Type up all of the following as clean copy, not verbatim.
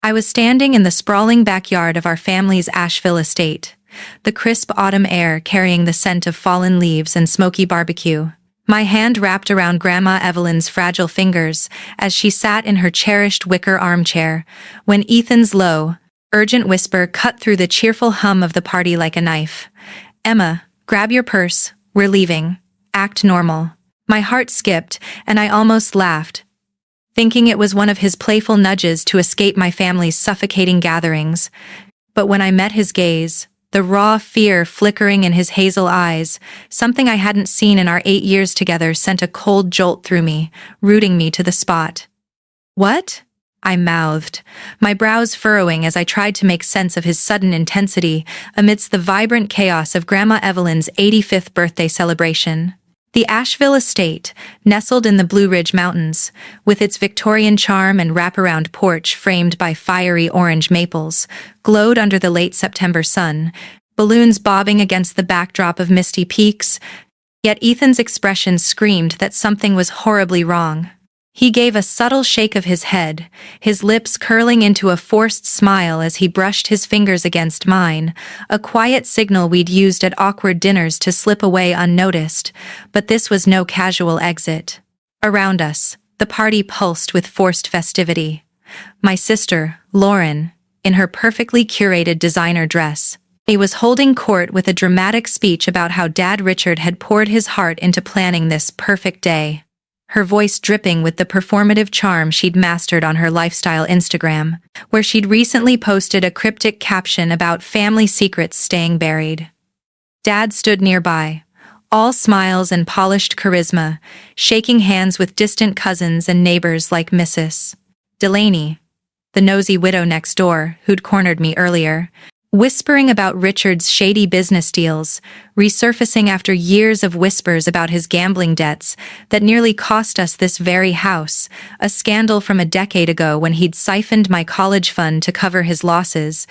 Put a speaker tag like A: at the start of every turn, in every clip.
A: I was standing in the sprawling backyard of our family's Asheville estate, the crisp autumn air carrying the scent of fallen leaves and smoky barbecue. My hand wrapped around Grandma Evelyn's fragile fingers as she sat in her cherished wicker armchair, when Ethan's low, urgent whisper cut through the cheerful hum of the party like a knife. "Emma, grab your purse, we're leaving. Act normal." My heart skipped, and I almost laughed, thinking it was one of his playful nudges to escape my family's suffocating gatherings. But when I met his gaze, the raw fear flickering in his hazel eyes, something I hadn't seen in our 8 years together, sent a cold jolt through me, rooting me to the spot. "What?" I mouthed, my brows furrowing as I tried to make sense of his sudden intensity amidst the vibrant chaos of Grandma Evelyn's 85th birthday celebration. The Asheville estate, nestled in the Blue Ridge Mountains, with its Victorian charm and wraparound porch framed by fiery orange maples, glowed under the late September sun, balloons bobbing against the backdrop of misty peaks. Yet Ethan's expression screamed that something was horribly wrong. He gave a subtle shake of his head, his lips curling into a forced smile as he brushed his fingers against mine, a quiet signal we'd used at awkward dinners to slip away unnoticed, but this was no casual exit. Around us, the party pulsed with forced festivity. My sister, Lauren, in her perfectly curated designer dress, was holding court with a dramatic speech about how Dad Richard had poured his heart into planning this perfect day, her voice dripping with the performative charm she'd mastered on her lifestyle Instagram, where she'd recently posted a cryptic caption about family secrets staying buried. Dad stood nearby, all smiles and polished charisma, shaking hands with distant cousins and neighbors like Mrs. Delaney, the nosy widow next door who'd cornered me earlier, whispering about Richard's shady business deals, resurfacing after years of whispers about his gambling debts that nearly cost us this very house, a scandal from a decade ago when he'd siphoned my college fund to cover his losses,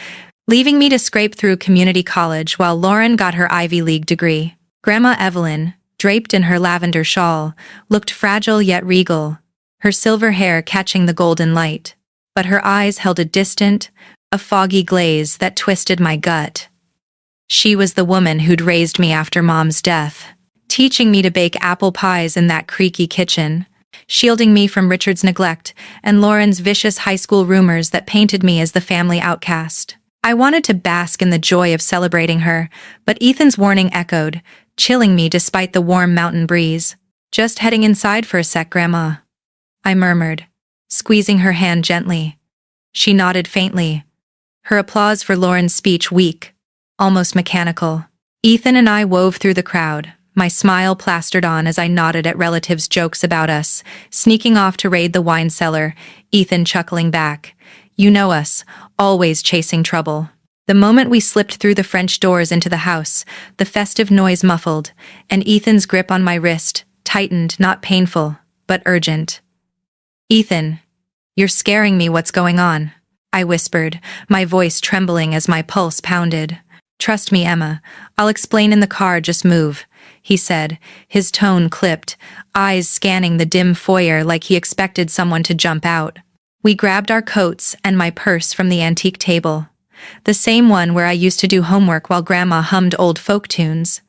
A: leaving me to scrape through community college while Lauren got her Ivy League degree. Grandma Evelyn, draped in her lavender shawl, looked fragile yet regal, her silver hair catching the golden light, but her eyes held a distant, a foggy glaze that twisted my gut. She was the woman who'd raised me after Mom's death, teaching me to bake apple pies in that creaky kitchen, shielding me from Richard's neglect and Lauren's vicious high school rumors that painted me as the family outcast. I wanted to bask in the joy of celebrating her, but Ethan's warning echoed, chilling me despite the warm mountain breeze. "Just heading inside for a sec, Grandma," I murmured, squeezing her hand gently. She nodded faintly, her applause for Lauren's speech weak, almost mechanical. Ethan and I wove through the crowd, my smile plastered on as I nodded at relatives' jokes about us, sneaking off to raid the wine cellar, Ethan chuckling back. "You know us, always chasing trouble." The moment we slipped through the French doors into the house, the festive noise muffled, and Ethan's grip on my wrist tightened, not painful, but urgent. "Ethan, you're scaring me. What's going on?" I whispered, my voice trembling as my pulse pounded. "Trust me, Emma. I'll explain in the car, just move," he said, his tone clipped, eyes scanning the dim foyer like he expected someone to jump out. We grabbed our coats and my purse from the antique table, the same one where I used to do homework while Grandma hummed old folk tunes,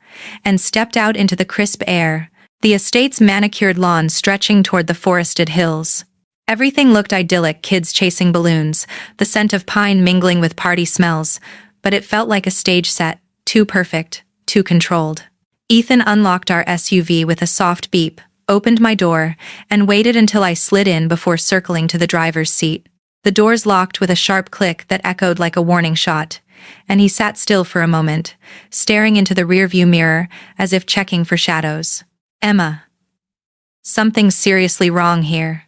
A: and stepped out into the crisp air, the estate's manicured lawn stretching toward the forested hills. Everything looked idyllic, kids chasing balloons, the scent of pine mingling with party smells, but it felt like a stage set, too perfect, too controlled. Ethan unlocked our SUV with a soft beep, opened my door, and waited until I slid in before circling to the driver's seat. The doors locked with a sharp click that echoed like a warning shot, and he sat still for a moment, staring into the rearview mirror as if checking for shadows. "Emma, something's seriously wrong here,"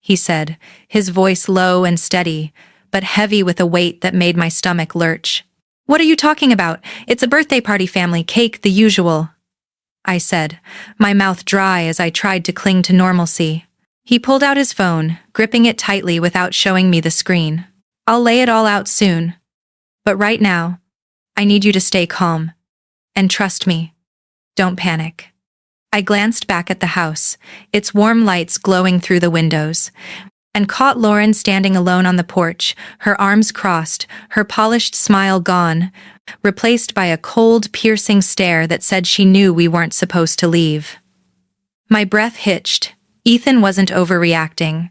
A: he said, his voice low and steady, but heavy with a weight that made my stomach lurch. "What are you talking about? It's a birthday party, family cake, the usual," I said, my mouth dry as I tried to cling to normalcy. He pulled out his phone, gripping it tightly without showing me the screen. "I'll lay it all out soon. But right now, I need you to stay calm. And trust me, don't panic." I glanced back at the house, its warm lights glowing through the windows, and caught Lauren standing alone on the porch, her arms crossed, her polished smile gone, replaced by a cold, piercing stare that said she knew we weren't supposed to leave. My breath hitched. Ethan wasn't overreacting.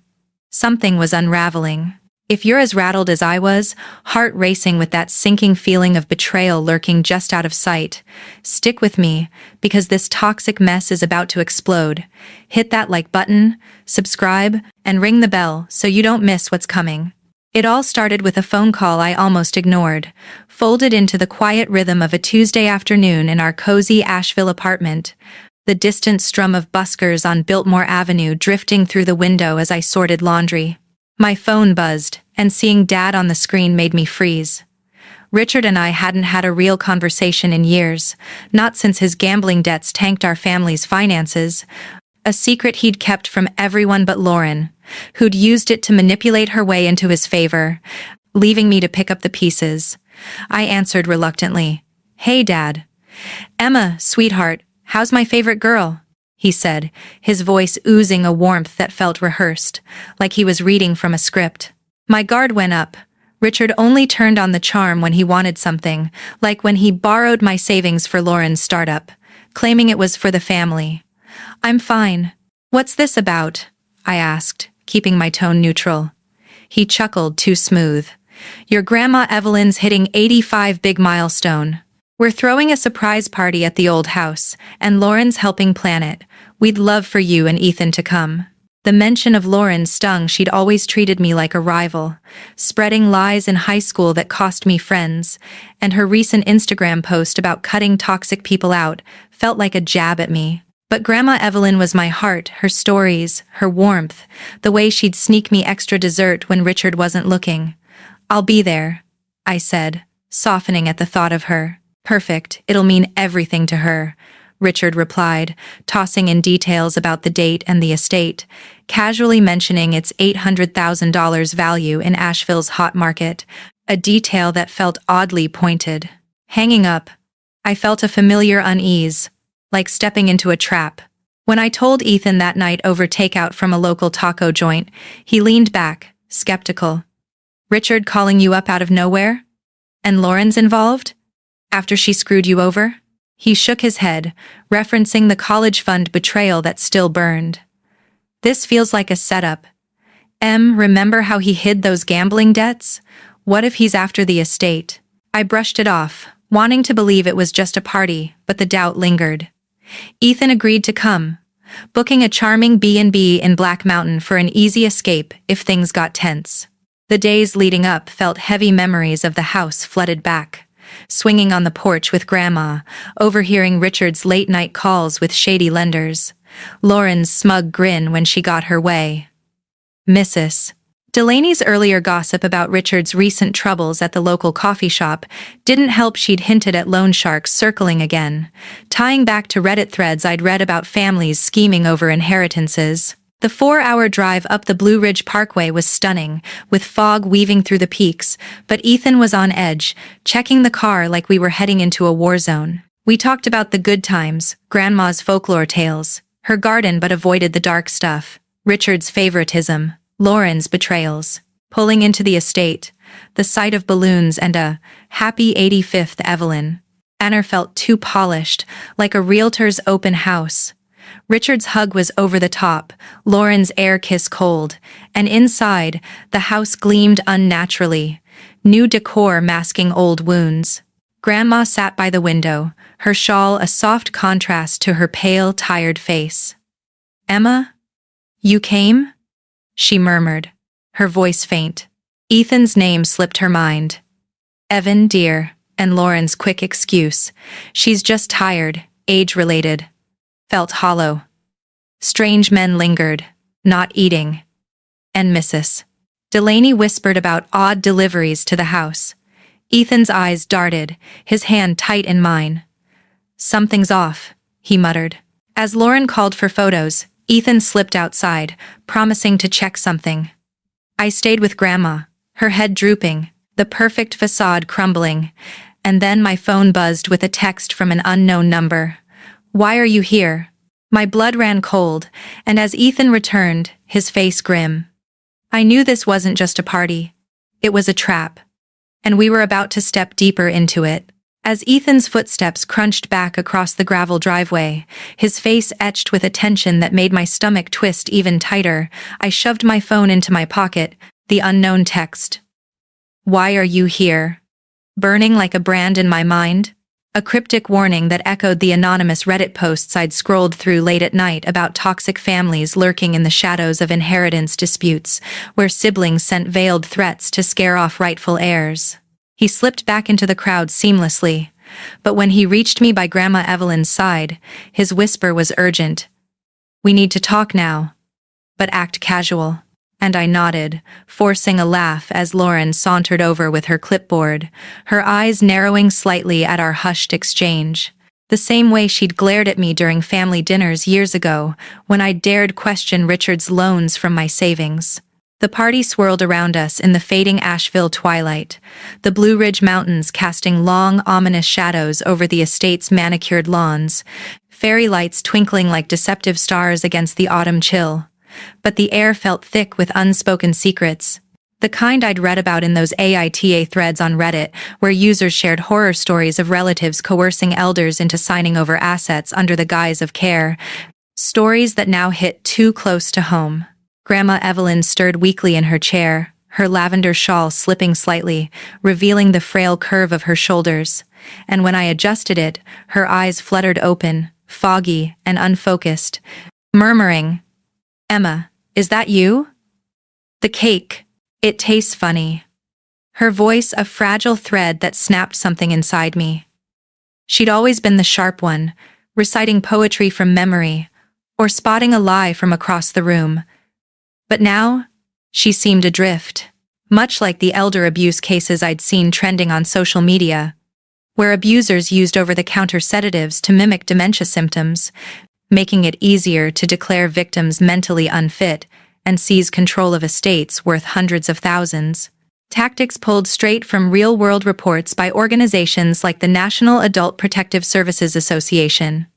A: Something was unraveling. If you're as rattled as I was, heart racing with that sinking feeling of betrayal lurking just out of sight, stick with me, because this toxic mess is about to explode. Hit that like button, subscribe, and ring the bell so you don't miss what's coming. It all started with a phone call I almost ignored, folded into the quiet rhythm of a Tuesday afternoon in our cozy Asheville apartment, the distant strum of buskers on Biltmore Avenue drifting through the window as I sorted laundry. My phone buzzed, and seeing Dad on the screen made me freeze. Richard and I hadn't had a real conversation in years, not since his gambling debts tanked our family's finances, a secret he'd kept from everyone but Lauren, who'd used it to manipulate her way into his favor, leaving me to pick up the pieces. I answered reluctantly. "Hey, Dad." "Emma, sweetheart, how's my favorite girl?" he said, his voice oozing a warmth that felt rehearsed, like he was reading from a script. My guard went up. Richard only turned on the charm when he wanted something, like when he borrowed my savings for Lauren's startup, claiming it was for the family. "I'm fine. What's this about?" I asked, keeping my tone neutral. He chuckled too smooth. "Your Grandma Evelyn's hitting 85 big milestone. We're throwing a surprise party at the old house, and Lauren's helping plan it. We'd love for you and Ethan to come." The mention of Lauren stung. She'd always treated me like a rival, spreading lies in high school that cost me friends, and her recent Instagram post about cutting toxic people out felt like a jab at me. But Grandma Evelyn was my heart, her stories, her warmth, the way she'd sneak me extra dessert when Richard wasn't looking. "I'll be there," I said, softening at the thought of her. "Perfect, it'll mean everything to her," Richard replied, tossing in details about the date and the estate, casually mentioning its $800,000 value in Asheville's hot market, a detail that felt oddly pointed. Hanging up, I felt a familiar unease, like stepping into a trap. When I told Ethan that night over takeout from a local taco joint, he leaned back, skeptical. "Richard calling you up out of nowhere? And Lauren's involved? After she screwed you over?" He shook his head, referencing the college fund betrayal that still burned. "This feels like a setup. Remember how he hid those gambling debts? What if he's after the estate?" I brushed it off, wanting to believe it was just a party, but the doubt lingered. Ethan agreed to come, booking a charming B&B in Black Mountain for an easy escape if things got tense. The days leading up felt heavy. Memories of the house flooded back. Swinging on the porch with Grandma, overhearing Richard's late-night calls with shady lenders, Lauren's smug grin when she got her way. Mrs. Delaney's earlier gossip about Richard's recent troubles at the local coffee shop didn't help. She'd hinted at loan sharks circling again, tying back to Reddit threads I'd read about families scheming over inheritances. The 4-hour drive up the Blue Ridge Parkway was stunning, with fog weaving through the peaks, but Ethan was on edge, checking the car like we were heading into a war zone. We talked about the good times, Grandma's folklore tales, her garden, but avoided the dark stuff, Richard's favoritism, Lauren's betrayals. Pulling into the estate, the sight of balloons and a happy 85th Evelyn. Anna felt too polished, like a realtor's open house. Richard's hug was over the top, Lauren's air kiss cold, and inside, the house gleamed unnaturally, new decor masking old wounds. Grandma sat by the window, her shawl a soft contrast to her pale, tired face. "Emma? You came?" she murmured, her voice faint. Ethan's name slipped her mind. "Evan, dear," and Lauren's quick excuse, "She's just tired, age-related," felt hollow. Strange men lingered, not eating. And Mrs. Delaney whispered about odd deliveries to the house. Ethan's eyes darted, his hand tight in mine. "Something's off," he muttered. As Lauren called for photos, Ethan slipped outside, promising to check something. I stayed with Grandma, her head drooping, the perfect facade crumbling, and then my phone buzzed with a text from an unknown number. "Why are you here?" My blood ran cold, and as Ethan returned, his face grim. I knew this wasn't just a party. It was a trap. And we were about to step deeper into it. As Ethan's footsteps crunched back across the gravel driveway, his face etched with a tension that made my stomach twist even tighter, I shoved my phone into my pocket, the unknown text. "Why are you here?" burning like a brand in my mind. A cryptic warning that echoed the anonymous Reddit posts I'd scrolled through late at night about toxic families lurking in the shadows of inheritance disputes, where siblings sent veiled threats to scare off rightful heirs. He slipped back into the crowd seamlessly, but when he reached me by Grandma Evelyn's side, his whisper was urgent. "We need to talk now, but act casual." And I nodded, forcing a laugh as Lauren sauntered over with her clipboard, her eyes narrowing slightly at our hushed exchange. The same way she'd glared at me during family dinners years ago, when I dared question Richard's loans from my savings. The party swirled around us in the fading Asheville twilight, the Blue Ridge Mountains casting long, ominous shadows over the estate's manicured lawns, fairy lights twinkling like deceptive stars against the autumn chill. But the air felt thick with unspoken secrets, the kind I'd read about in those AITA threads on Reddit where users shared horror stories of relatives coercing elders into signing over assets under the guise of care, stories that now hit too close to home. Grandma Evelyn stirred weakly in her chair, her lavender shawl slipping slightly, revealing the frail curve of her shoulders, and when I adjusted it, her eyes fluttered open, foggy and unfocused, murmuring, "Emma, is that you?" "The cake. It tastes funny." Her voice a fragile thread that snapped something inside me. She'd always been the sharp one, reciting poetry from memory, or spotting a lie from across the room. But now, she seemed adrift, much like the elder abuse cases I'd seen trending on social media, where abusers used over-the-counter sedatives to mimic dementia symptoms, making it easier to declare victims mentally unfit and seize control of estates worth hundreds of thousands. Tactics pulled straight from real-world reports by organizations like the National Adult Protective Services Association.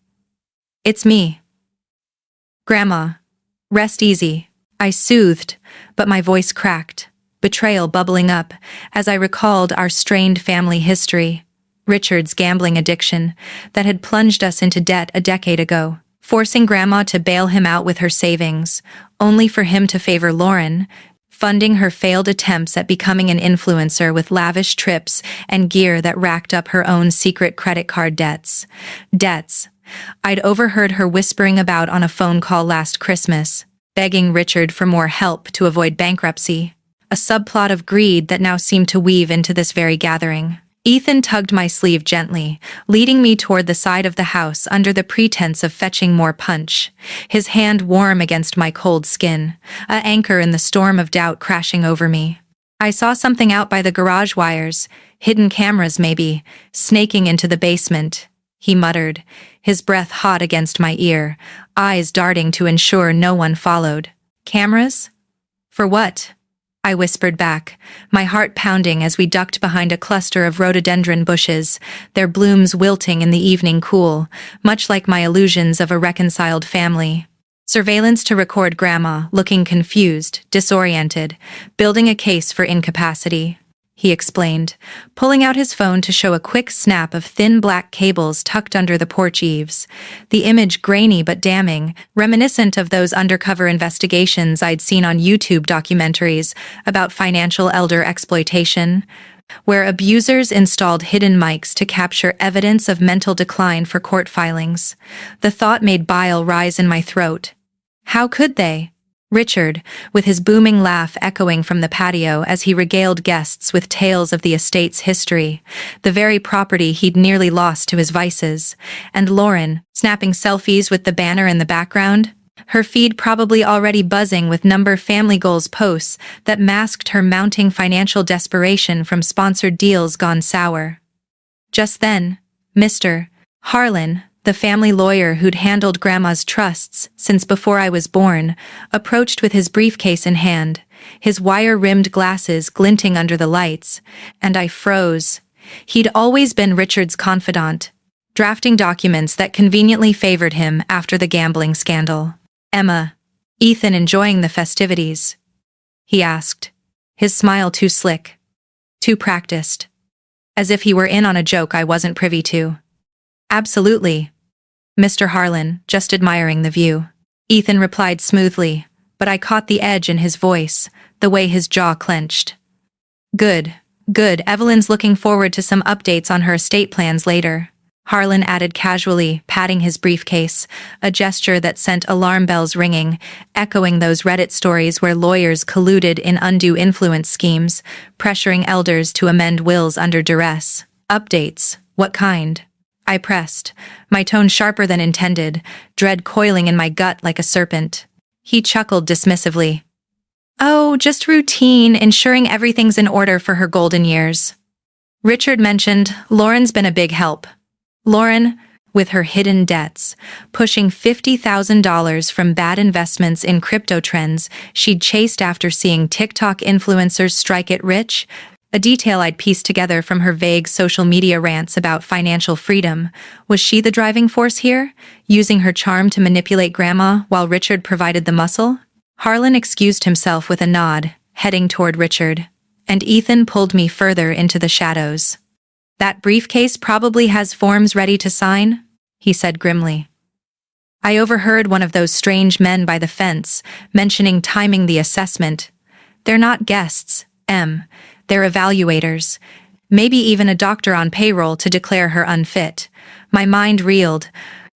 A: "It's me. Grandma. Rest easy," I soothed, but my voice cracked, betrayal bubbling up as I recalled our strained family history, Richard's gambling addiction that had plunged us into debt a decade ago, forcing Grandma to bail him out with her savings, only for him to favor Lauren, funding her failed attempts at becoming an influencer with lavish trips and gear that racked up her own secret credit card debts. Debts I'd overheard her whispering about on a phone call last Christmas, begging Richard for more help to avoid bankruptcy, a subplot of greed that now seemed to weave into this very gathering. Ethan tugged my sleeve gently, leading me toward the side of the house under the pretense of fetching more punch, his hand warm against my cold skin, an anchor in the storm of doubt crashing over me. "I saw something out by the garage wires, hidden cameras maybe, snaking into the basement," he muttered, his breath hot against my ear, eyes darting to ensure no one followed. "Cameras? For what?" I whispered back, my heart pounding as we ducked behind a cluster of rhododendron bushes, their blooms wilting in the evening cool, much like my illusions of a reconciled family. "Surveillance to record Grandma, looking confused, disoriented, building a case for incapacity," he explained, pulling out his phone to show a quick snap of thin black cables tucked under the porch eaves, the image grainy but damning, reminiscent of those undercover investigations I'd seen on YouTube documentaries about financial elder exploitation, where abusers installed hidden mics to capture evidence of mental decline for court filings. The thought made bile rise in my throat. How could they? Richard, with his booming laugh echoing from the patio as he regaled guests with tales of the estate's history, the very property he'd nearly lost to his vices, and Lauren, snapping selfies with the banner in the background, her feed probably already buzzing with number family goals posts that masked her mounting financial desperation from sponsored deals gone sour. Just then, Mr. Harlan, the family lawyer who'd handled Grandma's trusts since before I was born, approached with his briefcase in hand, his wire-rimmed glasses glinting under the lights, and I froze. He'd always been Richard's confidant, drafting documents that conveniently favored him after the gambling scandal. "Emma, Ethan enjoying the festivities?" he asked. His smile too slick. Too practiced. As if he were in on a joke I wasn't privy to. Absolutely. Mr. Harlan, just admiring the view. Ethan replied smoothly, but I caught the edge in his voice, the way his jaw clenched. Good, good, Evelyn's looking forward to some updates on her estate plans later. Harlan added casually, patting his briefcase, a gesture that sent alarm bells ringing, echoing those Reddit stories where lawyers colluded in undue influence schemes, pressuring elders to amend wills under duress. Updates? What kind? I pressed, my tone sharper than intended, dread coiling in my gut like a serpent. He chuckled dismissively. Oh, just routine, ensuring everything's in order for her golden years. Richard mentioned, Lauren's been a big help. Lauren, with her hidden debts, pushing $50,000 from bad investments in crypto trends she'd chased after seeing TikTok influencers strike it rich, a detail I'd pieced together from her vague social media rants about financial freedom. Was she the driving force here, using her charm to manipulate Grandma while Richard provided the muscle? Harlan excused himself with a nod, heading toward Richard, and Ethan pulled me further into the shadows. That briefcase probably has forms ready to sign, he said grimly. I overheard one of those strange men by the fence mentioning timing the assessment. They're not guests, Em. They're evaluators. Maybe even a doctor on payroll to declare her unfit. My mind reeled,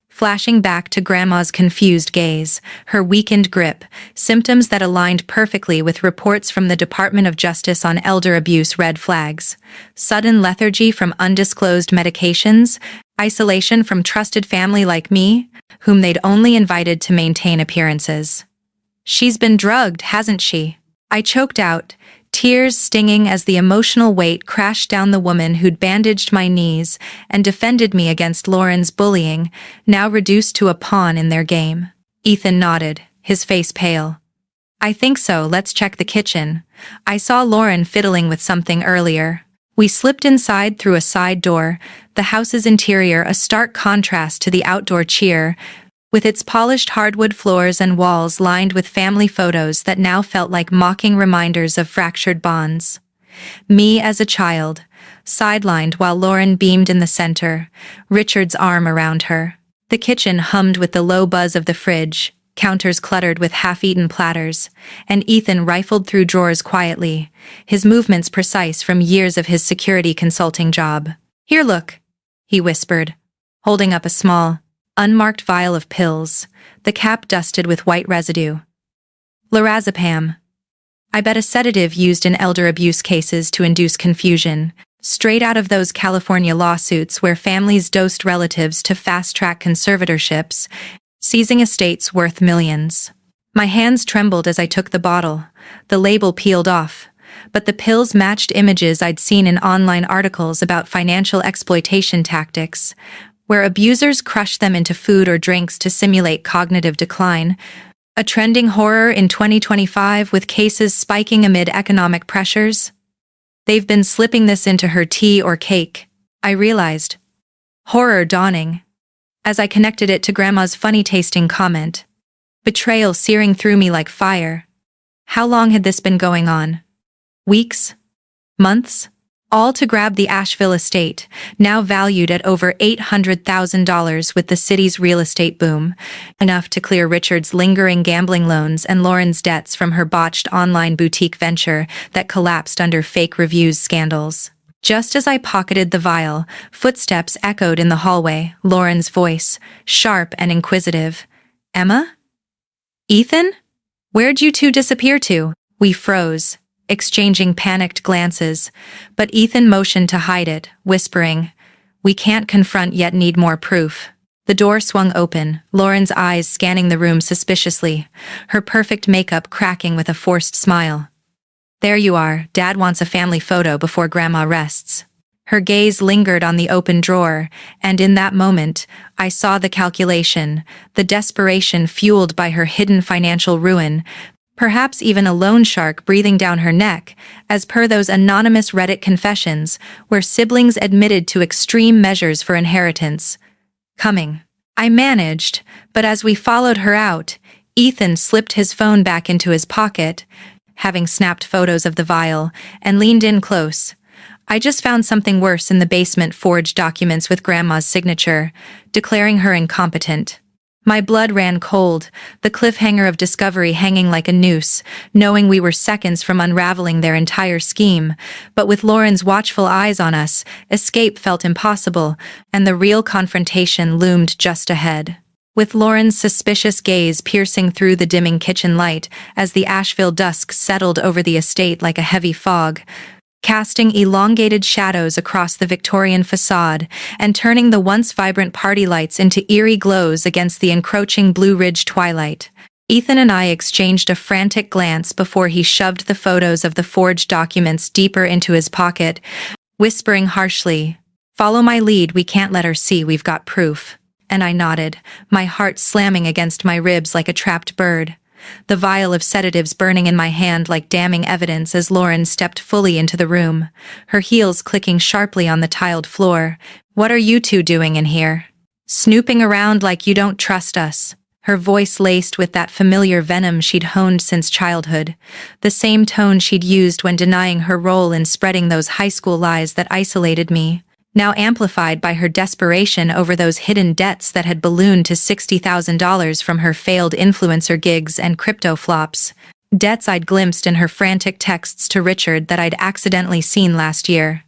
A: flashing back to Grandma's confused gaze, her weakened grip, symptoms that aligned perfectly with reports from the Department of Justice on elder abuse red flags, sudden lethargy from undisclosed medications, isolation from trusted family like me, whom they'd only invited to maintain appearances. She's been drugged, hasn't she? I choked out, tears stinging as the emotional weight crashed down the woman who'd bandaged my knees and defended me against Lauren's bullying, now reduced to a pawn in their game. Ethan nodded, his face pale. I think so, let's check the kitchen. I saw Lauren fiddling with something earlier. We slipped inside through a side door, the house's interior a stark contrast to the outdoor cheer, with its polished hardwood floors and walls lined with family photos that now felt like mocking reminders of fractured bonds. Me as a child, sidelined while Lauren beamed in the center, Richard's arm around her. The kitchen hummed with the low buzz of the fridge, counters cluttered with half-eaten platters, and Ethan rifled through drawers quietly, his movements precise from years of his security consulting job. Here, look, he whispered, holding up a small, unmarked vial of pills, the cap dusted with white residue. Lorazepam. I bet a sedative used in elder abuse cases to induce confusion, straight out of those California lawsuits where families dosed relatives to fast-track conservatorships, seizing estates worth millions. My hands trembled as I took the bottle, the label peeled off, but the pills matched images I'd seen in online articles about financial exploitation tactics, where abusers crush them into food or drinks to simulate cognitive decline, a trending horror in 2025 with cases spiking amid economic pressures. They've been slipping this into her tea or cake, I realized. Horror dawning, as I connected it to Grandma's funny-tasting comment. Betrayal searing through me like fire. How long had this been going on? Weeks? Months? All to grab the Asheville estate, now valued at over $800,000 with the city's real estate boom, enough to clear Richard's lingering gambling loans and Lauren's debts from her botched online boutique venture that collapsed under fake reviews scandals. Just as I pocketed the vial, footsteps echoed in the hallway, Lauren's voice, sharp and inquisitive. Emma? Ethan? Where'd you two disappear to? We froze, exchanging panicked glances, but Ethan motioned to hide it, whispering, We can't confront yet need more proof. The door swung open, Lauren's eyes scanning the room suspiciously, her perfect makeup cracking with a forced smile. There you are, Dad wants a family photo before Grandma rests. Her gaze lingered on the open drawer, and in that moment, I saw the calculation, the desperation fueled by her hidden financial ruin, perhaps even a loan shark breathing down her neck, as per those anonymous Reddit confessions, where siblings admitted to extreme measures for inheritance. Coming. I managed, but as we followed her out, Ethan slipped his phone back into his pocket, having snapped photos of the vial, and leaned in close. I just found something worse in the basement: forged documents with Grandma's signature, declaring her incompetent. My blood ran cold, the cliffhanger of discovery hanging like a noose, knowing we were seconds from unraveling their entire scheme. But with Lauren's watchful eyes on us, escape felt impossible, and the real confrontation loomed just ahead. With Lauren's suspicious gaze piercing through the dimming kitchen light as the Asheville dusk settled over the estate like a heavy fog, casting elongated shadows across the Victorian facade and turning the once vibrant party lights into eerie glows against the encroaching Blue Ridge twilight. Ethan and I exchanged a frantic glance before he shoved the photos of the forged documents deeper into his pocket, whispering harshly, "Follow my lead, we can't let her see we've got proof." And I nodded, my heart slamming against my ribs like a trapped bird. The vial of sedatives burning in my hand like damning evidence as Lauren stepped fully into the room, her heels clicking sharply on the tiled floor. "What are you two doing in here? Snooping around like you don't trust us?" Her voice laced with that familiar venom she'd honed since childhood, the same tone she'd used when denying her role in spreading those high school lies that isolated me, now amplified by her desperation over those hidden debts that had ballooned to $60,000 from her failed influencer gigs and crypto flops. Debts I'd glimpsed in her frantic texts to Richard that I'd accidentally seen last year.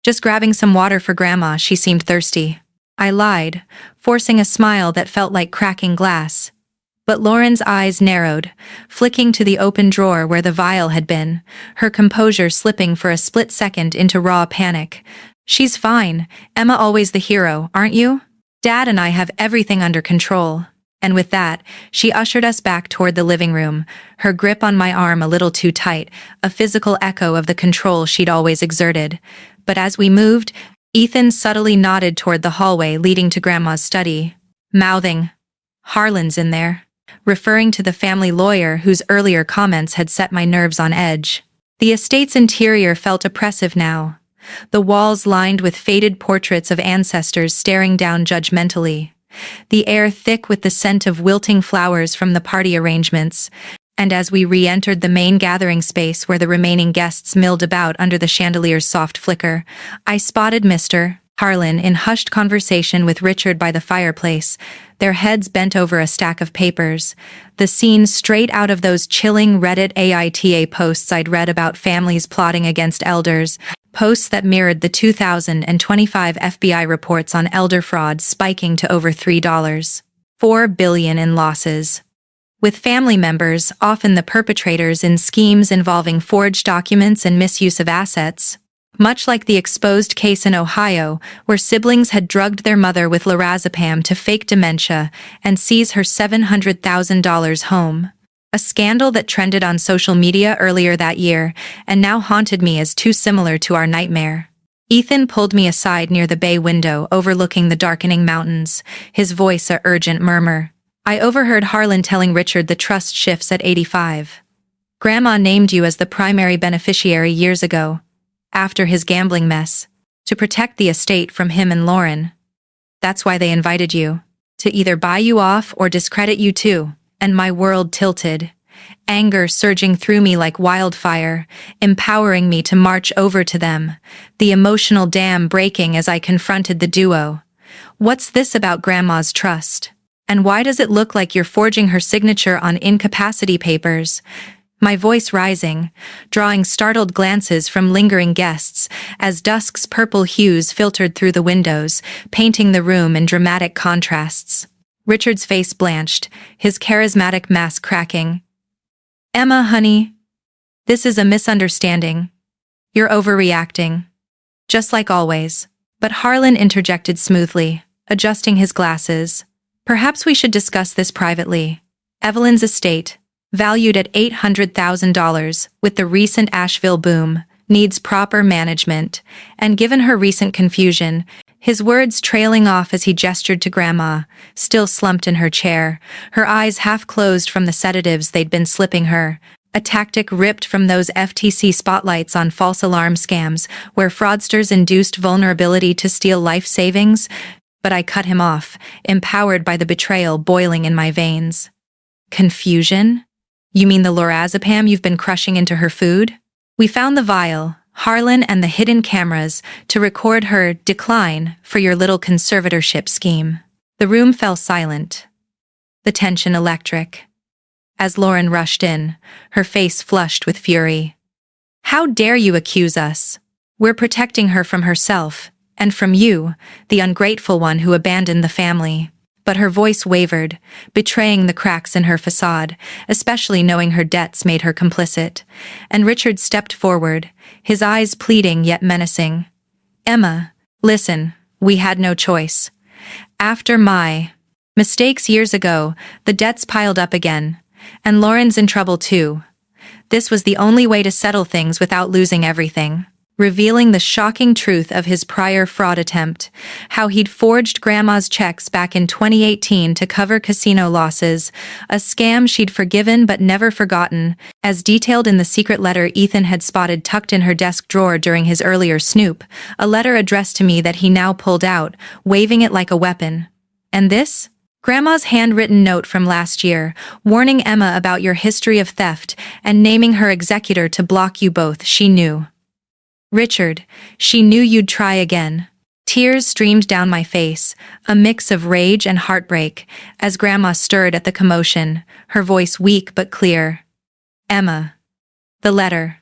A: "Just grabbing some water for Grandma, she seemed thirsty." I lied, forcing a smile that felt like cracking glass. But Lauren's eyes narrowed, flicking to the open drawer where the vial had been, her composure slipping for a split second into raw panic. "She's fine. Emma always the hero, aren't you? Dad and I have everything under control." And with that, she ushered us back toward the living room, her grip on my arm a little too tight, a physical echo of the control she'd always exerted. But as we moved, Ethan subtly nodded toward the hallway leading to Grandma's study, mouthing, "Harlan's in there," referring to the family lawyer whose earlier comments had set my nerves on edge. The estate's interior felt oppressive now, the walls lined with faded portraits of ancestors staring down judgmentally, the air thick with the scent of wilting flowers from the party arrangements. And as we re-entered the main gathering space where the remaining guests milled about under the chandelier's soft flicker, I spotted Mr. Harlan in hushed conversation with Richard by the fireplace, their heads bent over a stack of papers, the scene straight out of those chilling Reddit AITA posts I'd read about families plotting against elders, posts that mirrored the 2025 FBI reports on elder fraud spiking to over $3.4 billion in losses. With family members, often the perpetrators in schemes involving forged documents and misuse of assets, much like the exposed case in Ohio, where siblings had drugged their mother with lorazepam to fake dementia and seize her $700,000 home. A scandal that trended on social media earlier that year and now haunted me as too similar to our nightmare. Ethan pulled me aside near the bay window overlooking the darkening mountains, his voice a urgent murmur. I overheard Harlan telling Richard the trust shifts at 85. "Grandma named you as the primary beneficiary years ago, after his gambling mess, to protect the estate from him and Lauren. That's why they invited you, to either buy you off or discredit you too." And my world tilted, anger surging through me like wildfire, empowering me to march over to them, the emotional dam breaking as I confronted the duo. "What's this about Grandma's trust? And why does it look like you're forging her signature on incapacity papers?" My voice rising, drawing startled glances from lingering guests as dusk's purple hues filtered through the windows, painting the room in dramatic contrasts. Richard's face blanched, his charismatic mask cracking. "Emma, honey, this is a misunderstanding. You're overreacting. Just like always." But Harlan interjected smoothly, adjusting his glasses. "Perhaps we should discuss this privately. Evelyn's estate, valued at $800,000 with the recent Asheville boom, needs proper management, and given her recent confusion," his words trailing off as he gestured to Grandma, still slumped in her chair, her eyes half closed from the sedatives they'd been slipping her, a tactic ripped from those FTC spotlights on false alarm scams where fraudsters induced vulnerability to steal life savings. But I cut him off, empowered by the betrayal boiling in my veins. Confusion? You mean the lorazepam you've been crushing into her food? We found the vial, Harlan, and the hidden cameras to record her decline for your little conservatorship scheme. The room fell silent, the tension electric. As Lauren rushed in, her face flushed with fury. How dare you accuse us? We're protecting her from herself, and from you, the ungrateful one who abandoned the family. But her voice wavered, betraying the cracks in her facade, especially knowing her debts made her complicit. And Richard stepped forward, his eyes pleading yet menacing. Emma, listen, we had no choice. After my mistakes years ago, the debts piled up again. And Lauren's in trouble too. This was the only way to settle things without losing everything. Revealing the shocking truth of his prior fraud attempt, how he'd forged Grandma's checks back in 2018 to cover casino losses, a scam she'd forgiven but never forgotten, as detailed in the secret letter Ethan had spotted tucked in her desk drawer during his earlier snoop, a letter addressed to me that he now pulled out, waving it like a weapon. And this? Grandma's handwritten note from last year, warning Emma about your history of theft and naming her executor to block you both. She knew. Richard, she knew you'd try again. Tears streamed down my face, a mix of rage and heartbreak, as Grandma stirred at the commotion, her voice weak but clear. Emma. The letter.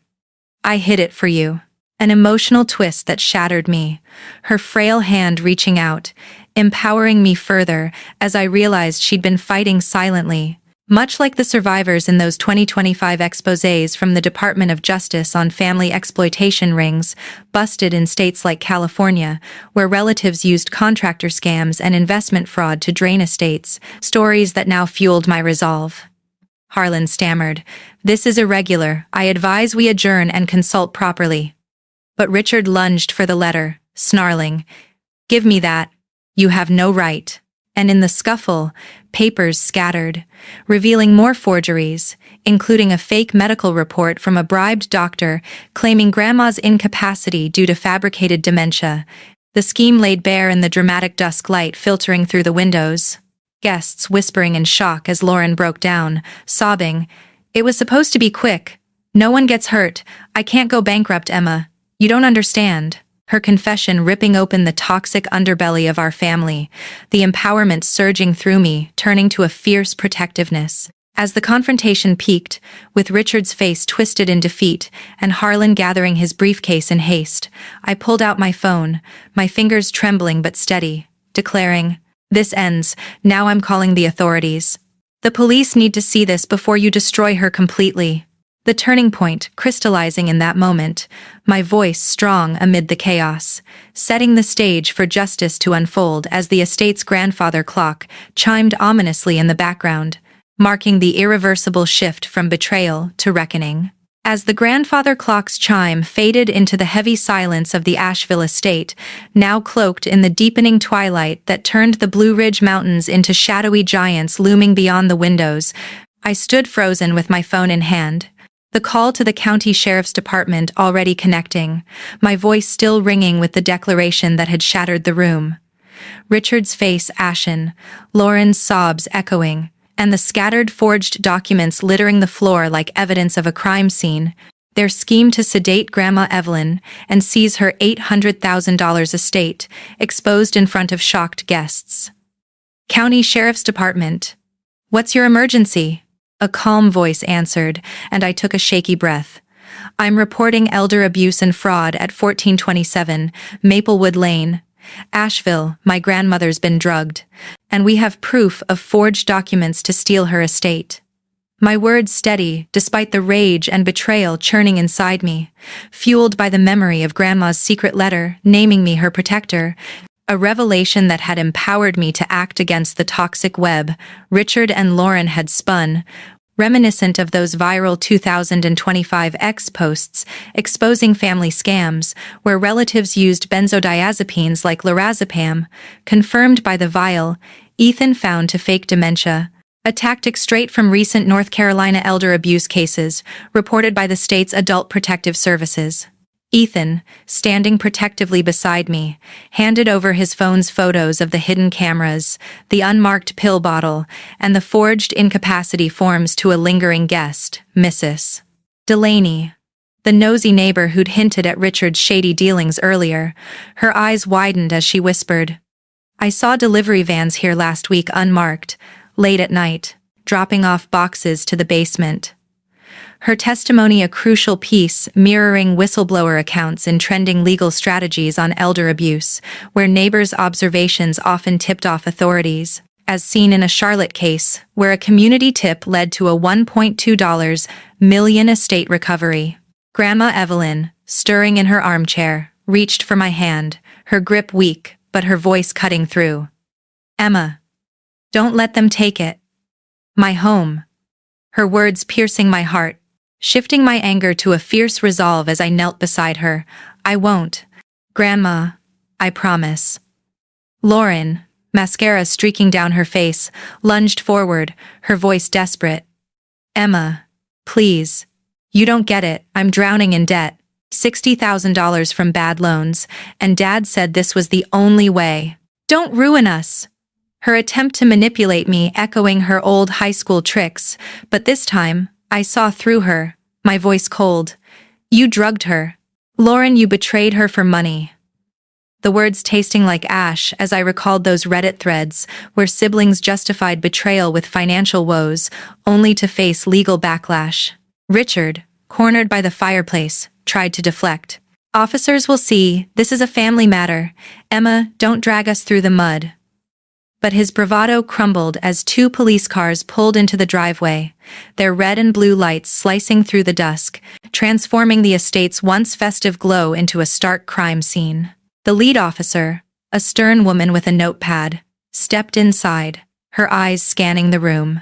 A: I hid it for you. An emotional twist that shattered me, her frail hand reaching out, empowering me further as I realized she'd been fighting silently. Much like the survivors in those 2025 exposés from the Department of Justice on family exploitation rings, busted in states like California, where relatives used contractor scams and investment fraud to drain estates, stories that now fueled my resolve. Harlan stammered, "This is irregular. I advise we adjourn and consult properly." But Richard lunged for the letter, snarling, "Give me that. You have no right." And in the scuffle, papers scattered, revealing more forgeries, including a fake medical report from a bribed doctor claiming Grandma's incapacity due to fabricated dementia. The scheme laid bare in the dramatic dusk light filtering through the windows. Guests whispering in shock as Lauren broke down, sobbing, "It was supposed to be quick. No one gets hurt. I can't go bankrupt, Emma. You don't understand." Her confession ripping open the toxic underbelly of our family, the empowerment surging through me, turning to a fierce protectiveness. As the confrontation peaked, with Richard's face twisted in defeat and Harlan gathering his briefcase in haste, I pulled out my phone, my fingers trembling but steady, declaring, "This ends. Now I'm calling the authorities. The police need to see this before you destroy her completely." The turning point crystallizing in that moment, my voice strong amid the chaos, setting the stage for justice to unfold as the estate's grandfather clock chimed ominously in the background, marking the irreversible shift from betrayal to reckoning. As the grandfather clock's chime faded into the heavy silence of the Asheville estate, now cloaked in the deepening twilight that turned the Blue Ridge Mountains into shadowy giants looming beyond the windows, I stood frozen with my phone in hand. The call to the county sheriff's department already connecting, my voice still ringing with the declaration that had shattered the room. Richard's face ashen, Lauren's sobs echoing, and the scattered forged documents littering the floor like evidence of a crime scene, their scheme to sedate Grandma Evelyn and seize her $800,000 estate, exposed in front of shocked guests. "County Sheriff's Department. What's your emergency?" A calm voice answered, and I took a shaky breath. "I'm reporting elder abuse and fraud at 1427 Maplewood Lane, Asheville. My grandmother's been drugged, and we have proof of forged documents to steal her estate." My words steady, despite the rage and betrayal churning inside me, fueled by the memory of Grandma's secret letter naming me her protector, a revelation that had empowered me to act against the toxic web Richard and Lauren had spun, reminiscent of those viral 2025 X posts exposing family scams where relatives used benzodiazepines like lorazepam, confirmed by the vial Ethan found to fake dementia, a tactic straight from recent North Carolina elder abuse cases reported by the state's Adult Protective Services. Ethan, standing protectively beside me, handed over his phone's photos of the hidden cameras, the unmarked pill bottle, and the forged incapacity forms to a lingering guest, Mrs. Delaney. The nosy neighbor who'd hinted at Richard's shady dealings earlier. Her eyes widened as she whispered, "I saw delivery vans here last week unmarked, late at night, dropping off boxes to the basement." Her testimony a crucial piece mirroring whistleblower accounts in trending legal strategies on elder abuse, where neighbors' observations often tipped off authorities, as seen in a Charlotte case where a community tip led to a $1.2 million estate recovery. Grandma Evelyn, stirring in her armchair, reached for my hand, her grip weak, but her voice cutting through. "Emma, don't let them take it. My home." Her words piercing my heart, shifting my anger to a fierce resolve as I knelt beside her. "I won't. Grandma, I promise." Lauren, mascara streaking down her face, lunged forward, her voice desperate. "Emma, please. You don't get it, I'm drowning in debt. $60,000 from bad loans, and Dad said this was the only way. Don't ruin us." Her attempt to manipulate me echoing her old high school tricks, but this time, I saw through her, my voice cold. "You drugged her. Lauren, you betrayed her for money." The words tasting like ash as I recalled those Reddit threads where siblings justified betrayal with financial woes, only to face legal backlash. Richard, cornered by the fireplace, tried to deflect. "Officers will see, this is a family matter. Emma, don't drag us through the mud." But his bravado crumbled as two police cars pulled into the driveway, their red and blue lights slicing through the dusk, transforming the estate's once festive glow into a stark crime scene. The lead officer, a stern woman with a notepad, stepped inside, her eyes scanning the room.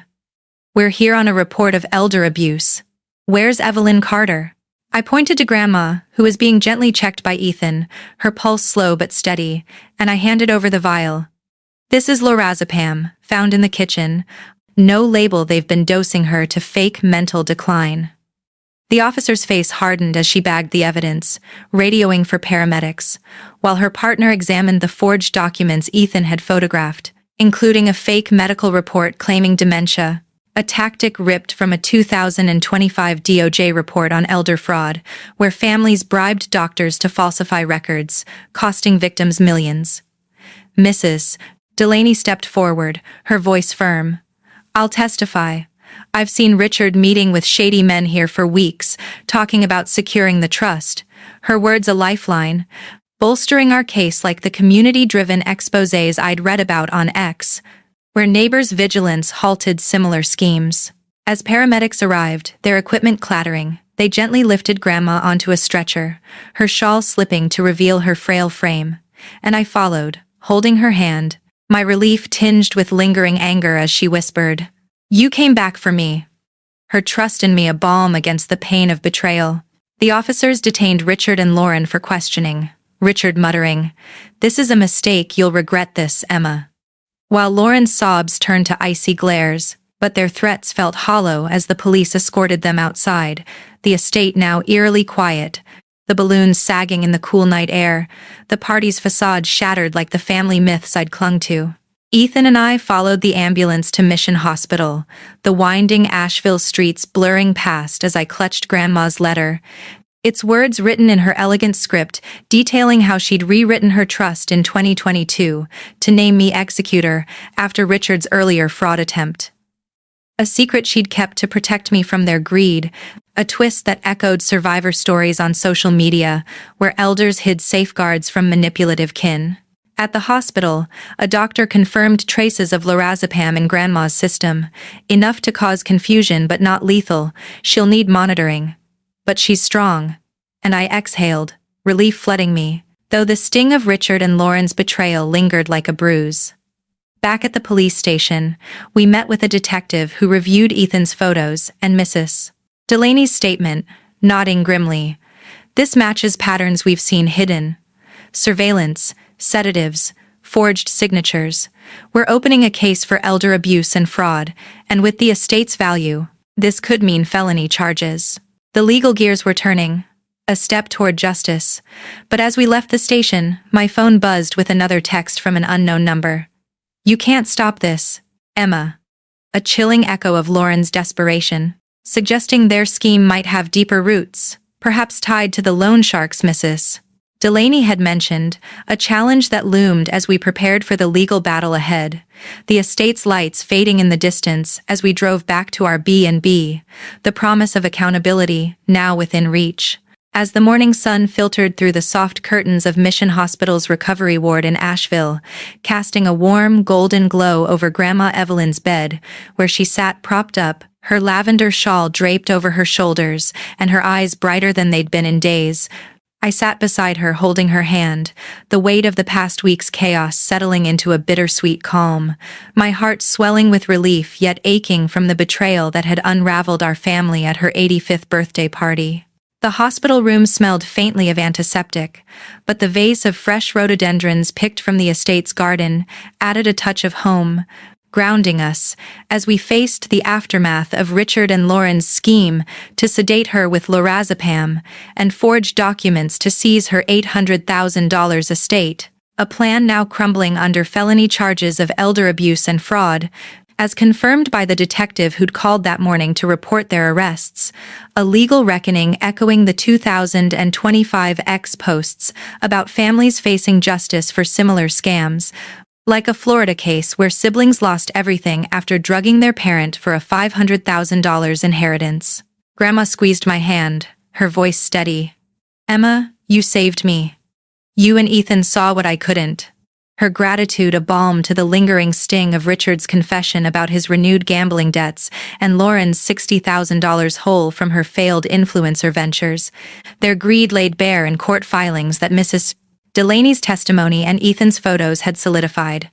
A: "We're here on a report of elder abuse. Where's Evelyn Carter?" I pointed to Grandma, who was being gently checked by Ethan, her pulse slow but steady, and I handed over the vial. "This is lorazepam, found in the kitchen. No label, they've been dosing her to fake mental decline." The officer's face hardened as she bagged the evidence, radioing for paramedics, while her partner examined the forged documents Ethan had photographed, including a fake medical report claiming dementia, a tactic ripped from a 2025 DOJ report on elder fraud, where families bribed doctors to falsify records, costing victims millions. Mrs. Delaney stepped forward, her voice firm. "I'll testify. I've seen Richard meeting with shady men here for weeks, talking about securing the trust." Her words a lifeline, bolstering our case like the community-driven exposés I'd read about on X, where neighbors' vigilance halted similar schemes. As paramedics arrived, their equipment clattering, they gently lifted Grandma onto a stretcher, her shawl slipping to reveal her frail frame, and I followed, holding her hand, my relief tinged with lingering anger as she whispered, "You came back for me." Her trust in me a balm against the pain of betrayal. The officers detained Richard and Lauren for questioning, Richard muttering, "This is a mistake, you'll regret this, Emma." While Lauren's sobs turned to icy glares, but their threats felt hollow as the police escorted them outside, the estate now eerily quiet, the balloons sagging in the cool night air, the party's facade shattered like the family myths I'd clung to. Ethan and I followed the ambulance to Mission Hospital, the winding Asheville streets blurring past as I clutched Grandma's letter, its words written in her elegant script detailing how she'd rewritten her trust in 2022 to name me executor after Richard's earlier fraud attempt. A secret she'd kept to protect me from their greed, a twist that echoed survivor stories on social media where elders hid safeguards from manipulative kin. At the hospital, a doctor confirmed traces of lorazepam in Grandma's system, enough to cause confusion but not lethal. She'll need monitoring. But she's strong. And I exhaled, relief flooding me, though the sting of Richard and Lauren's betrayal lingered like a bruise. Back at the police station, we met with a detective who reviewed Ethan's photos and Mrs. Delaney's statement, nodding grimly. "This matches patterns we've seen hidden. Surveillance, sedatives, forged signatures. We're opening a case for elder abuse and fraud, and with the estate's value, this could mean felony charges." The legal gears were turning. a step toward justice. But as we left the station, my phone buzzed with another text from an unknown number. "You can't stop this, Emma." A chilling echo of Lauren's desperation, suggesting their scheme might have deeper roots, perhaps tied to the loan sharks Mrs. Delaney had mentioned, a challenge that loomed as we prepared for the legal battle ahead, the estate's lights fading in the distance as we drove back to our B&B, the promise of accountability now within reach. As the morning sun filtered through the soft curtains of Mission Hospital's recovery ward in Asheville, casting a warm, golden glow over Grandma Evelyn's bed, where she sat propped up, her lavender shawl draped over her shoulders and her eyes brighter than they'd been in days, I sat beside her holding her hand, the weight of the past week's chaos settling into a bittersweet calm, my heart swelling with relief yet aching from the betrayal that had unraveled our family at her 85th birthday party. The hospital room smelled faintly of antiseptic, but the vase of fresh rhododendrons picked from the estate's garden added a touch of home, grounding us as we faced the aftermath of Richard and Lauren's scheme to sedate her with lorazepam and forge documents to seize her $800,000 estate, a plan now crumbling under felony charges of elder abuse and fraud, as confirmed by the detective who'd called that morning to report their arrests, a legal reckoning echoing the 2025 X posts about families facing justice for similar scams, like a Florida case where siblings lost everything after drugging their parent for a $500,000 inheritance. Grandma squeezed my hand, her voice steady. "Emma, you saved me. You and Ethan saw what I couldn't." Her gratitude a balm to the lingering sting of Richard's confession about his renewed gambling debts and Lauren's $60,000 hole from her failed influencer ventures, their greed laid bare in court filings that Mrs. Delaney's testimony and Ethan's photos had solidified.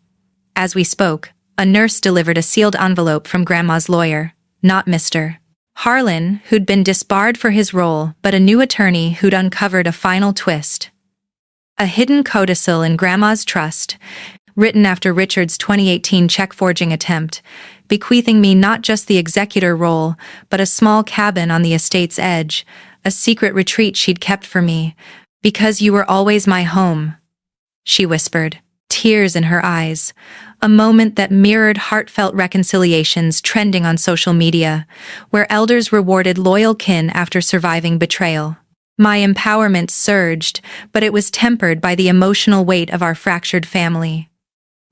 A: As we spoke, a nurse delivered a sealed envelope from Grandma's lawyer, not Mr. Harlan, who'd been disbarred for his role, but a new attorney who'd uncovered a final twist. A hidden codicil in Grandma's trust, written after Richard's 2018 check-forging attempt, bequeathing me not just the executor role, but a small cabin on the estate's edge, a secret retreat she'd kept for me, "Because you were always my home," she whispered, tears in her eyes, a moment that mirrored heartfelt reconciliations trending on social media, where elders rewarded loyal kin after surviving betrayal. My empowerment surged, but it was tempered by the emotional weight of our fractured family.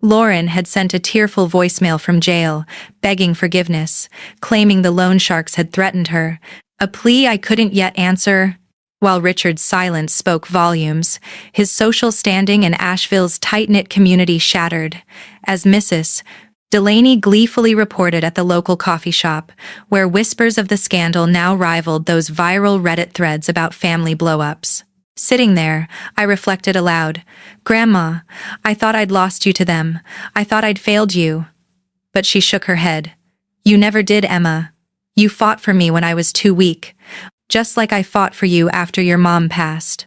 A: Lauren had sent a tearful voicemail from jail, begging forgiveness, claiming the loan sharks had threatened her, a plea I couldn't yet answer. While Richard's silence spoke volumes, his social standing in Asheville's tight-knit community shattered, as Mrs. Delaney gleefully reported at the local coffee shop, where whispers of the scandal now rivaled those viral Reddit threads about family blow-ups. Sitting there, I reflected aloud, "Grandma, I thought I'd lost you to them. I thought I'd failed you." But she shook her head. "You never did, Emma. You fought for me when I was too weak, just like I fought for you after your mom passed."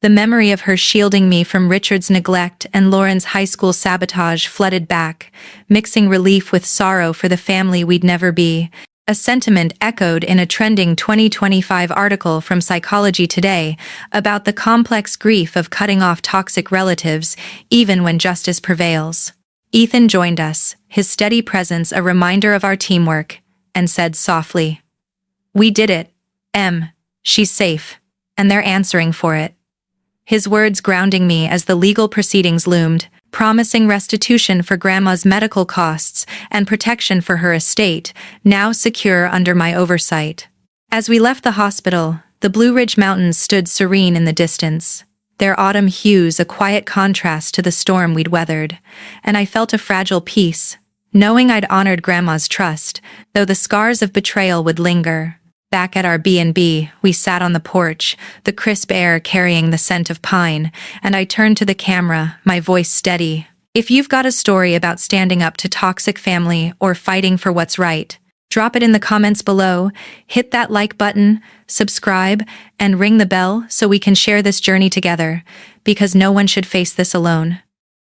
A: The memory of her shielding me from Richard's neglect and Lauren's high school sabotage flooded back, mixing relief with sorrow for the family we'd never be, a sentiment echoed in a trending 2025 article from Psychology Today about the complex grief of cutting off toxic relatives even when justice prevails. Ethan joined us, his steady presence a reminder of our teamwork, and said softly, "We did it, Em. She's safe, and they're answering for it." His words grounding me as the legal proceedings loomed, promising restitution for Grandma's medical costs and protection for her estate, now secure under my oversight. As we left the hospital, the Blue Ridge Mountains stood serene in the distance, their autumn hues a quiet contrast to the storm we'd weathered, and I felt a fragile peace, knowing I'd honored Grandma's trust, though the scars of betrayal would linger. Back at our B&B, we sat on the porch, the crisp air carrying the scent of pine, and I turned to the camera, my voice steady. If you've got a story about standing up to toxic family or fighting for what's right, drop it in the comments below, hit that like button, subscribe, and ring the bell so we can share this journey together, because no one should face this alone.